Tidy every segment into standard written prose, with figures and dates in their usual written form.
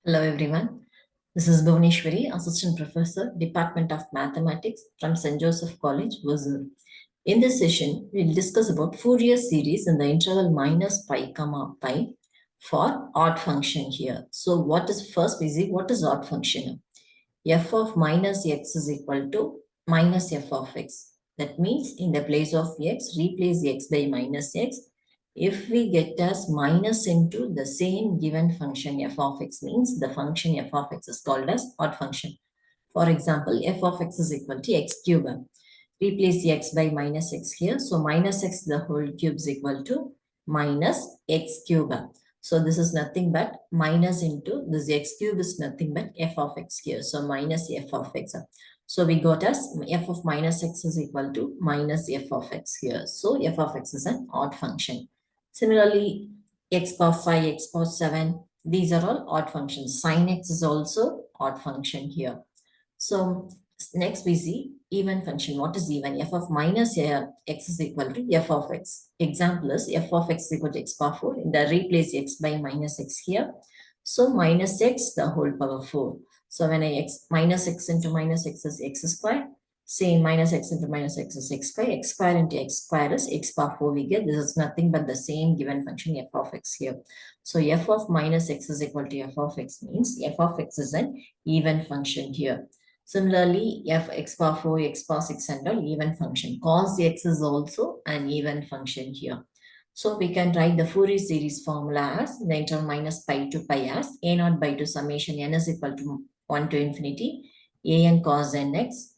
Hello everyone. This is Bhuvaneshwari, Assistant Professor, Department of Mathematics from St. Josephs College, Hosur. In this session, we'll discuss about Fourier series in the interval minus pi comma pi for odd function here. So what is first we see what is odd function? F of minus x is equal to minus f of x. That means in the place of x, replace x by minus x. If we get as minus into the same given function f of x means the function f of x is called as odd function. For example, f of x is equal to x cube. Replace the x by minus x here. So minus x the whole cube is equal to minus x cube. So this is nothing but minus into this x cube is nothing but f of x here. So minus f of x. So we got as f of minus x is equal to minus f of x here. So f of x is an odd function. Similarly, x power 5, x power 7, these are all odd functions. Sin x is also odd function here. So next we see even function. What is even? F of minus x is equal to f of x. Example is f of x is equal to x power 4. In the replace x by minus x here. So minus x the whole power 4. So when I minus x into minus x is x square. Same minus x into minus x is x square. X square into x square is x power 4 we get. This is nothing but the same given function f of x here. So f of minus x is equal to f of x means f of x is an even function here. Similarly, f x power 4, x power 6 and all even function. Cos x is also an even function here. So we can write the Fourier series formula as the interval minus pi to pi as a naught by 2 summation n is equal to 1 to infinity a n cos nx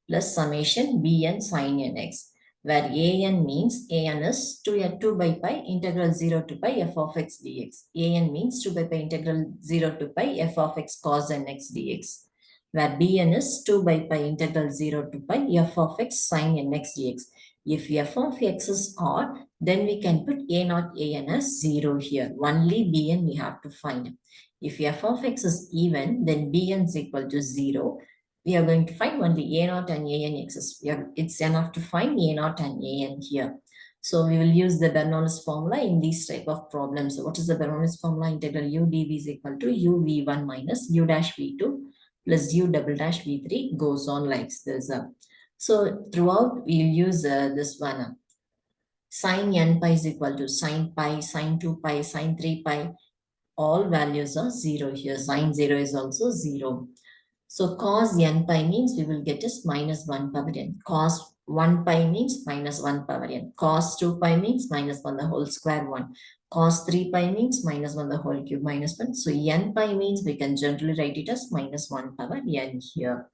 plus summation b n sin nx, where a n means a n is 2 by pi integral 0 to pi f of x dx. A n means 2 by pi integral 0 to pi f of x cos nx dx, where bn is 2 by pi integral 0 to pi f of x sin nx dx. If f of x is odd, then we can put a naught an as 0 here. Only bn we have to find. If f of x is even, then bn is equal to 0. We are going to find only a naught and an x's. It's enough to find a naught and an here. So we will use the Bernoulli's formula in these type of problems. So what is the Bernoulli's formula? Integral u dv is equal to u v1 minus u dash v2 plus u double dash v3 goes on like this. So throughout we'll use this one. Sin n pi is equal to sin pi, sin 2 pi, sin 3 pi. All values are 0 here. Sin 0 is also 0. So cos n pi means we will get as minus 1 power n. Cos 1 pi means minus 1 power n. Cos 2 pi means minus 1 the whole square 1. Cos 3 pi means minus 1 the whole cube minus 1. So n pi means we can generally write it as minus 1 power n here.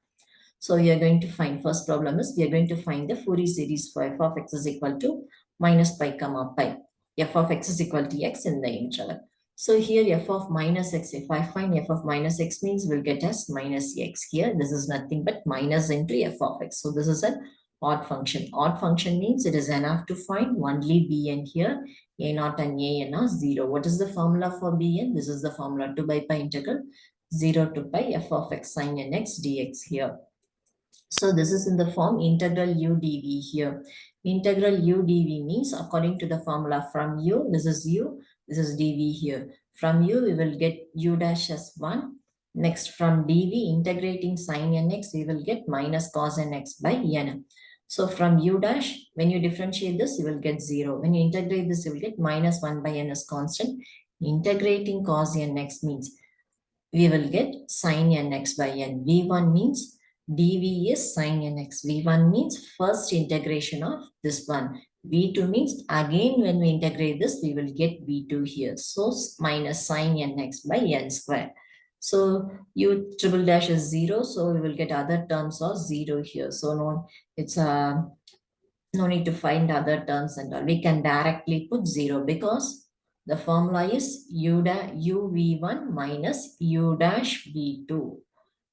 So we are going to find, first problem is we are going to find the Fourier series for f of x is equal to minus pi comma pi. F of x is equal to x in the interval. So here f of minus x, if I find f of minus x means we'll get as minus x here. This is nothing but minus into f of x. So this is an odd function. Odd function means it is enough to find only bn here. A naught and an are 0. What is the formula for bn? This is the formula 2 by pi integral 0 to pi f of x sin nx dx here. So this is in the form integral u dv here. Integral u dv means according to the formula from u, this is u, this is dv here. From u, we will get u dash as 1. Next from dv, integrating sin nx, we will get minus cos nx by n. So from u dash, when you differentiate this, you will get 0. When you integrate this, you will get minus 1 by n as constant. Integrating cos nx means we will get sin nx by n. v1 means dv is sin nx. v1 means first integration of this one. v2 means again when we integrate this, we will get v2 here. So minus sin nx by n square. So u triple dash is 0. So we will get other terms of 0 here. So no, it's no need to find other terms and all. We can directly put 0 because the formula is u v1 minus u dash v2.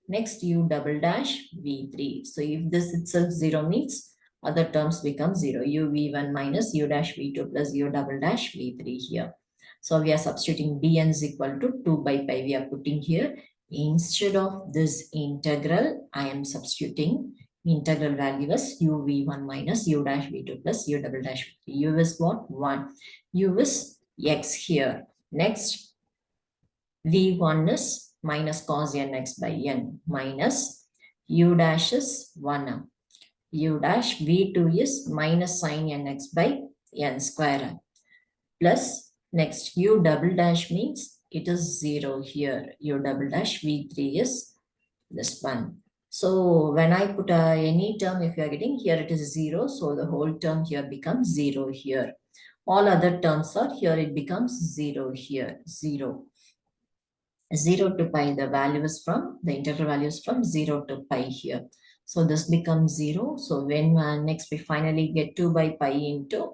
Next u double dash v3. So if this itself 0 means other terms become 0. u v1 minus u dash v2 plus u double dash v3 here. So we are substituting bn is equal to 2 by pi. We are putting here instead of this integral, I am substituting integral value as u v1 minus u dash v2 plus u double dash v3. U is what? 1. U is x here. Next v1 is minus cos nx by n minus u dash is 1 u dash v2 is minus sin nx by n square plus next u double dash means it is 0 here. U double dash v3 is this one. So when I put any term, if you are getting here, it is 0. So the whole term here becomes 0 here. All other terms are here, it becomes 0 here, 0. 0 to pi, the value is from, the integral value is from 0 to pi here. So this becomes 0. So when next we finally get 2 by pi into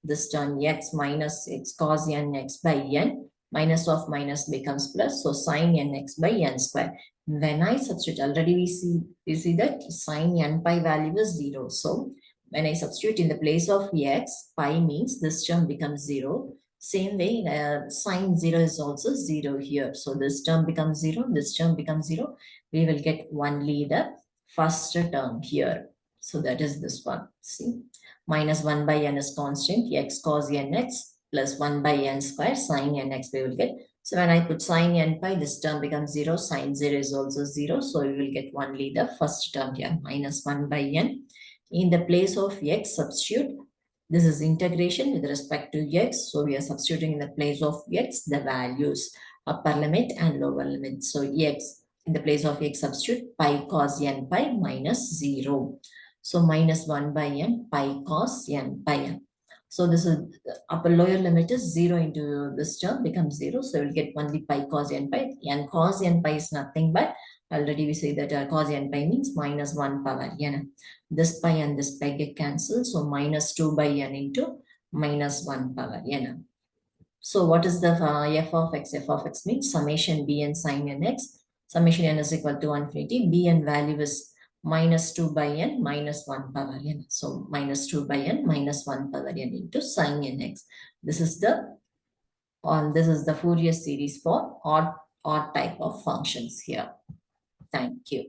this term x minus x cos nx by n, minus of minus becomes plus, so sin nx by n square. When I substitute, already we see that sin n pi value is 0. So when I substitute in the place of x, pi means this term becomes 0. Same way, sine 0 is also 0 here. So this term becomes 0, this term becomes 0. We will get only the first term here. So that is this one. See, minus 1 by n is constant, x cos nx plus 1 by n square sin nx we will get. So when I put sin n pi, this term becomes 0, sin 0 is also 0. So we will get only the first term here, minus 1 by n. In the place of x, substitute. This is integration with respect to x. So we are substituting in the place of x the values, upper limit and lower limit. So x, in the place of x, substitute pi cos n pi minus 0. So minus 1 by n pi cos n pi n. So this is upper lower limit is 0 into this term becomes 0. So we'll get only pi cos n pi. And cos n pi is nothing but, already we say that cos n pi means minus 1 power n. This pi and this pi get cancelled. So minus 2 by n into minus 1 power n. So what is the f of x? F of x means summation bn sin nx. Summation n is equal to infinity. Bn value is minus 2 by n minus 1 power n. So minus 2 by n minus 1 power n into sin nx. This is the Fourier series for odd type of functions here. Thank you.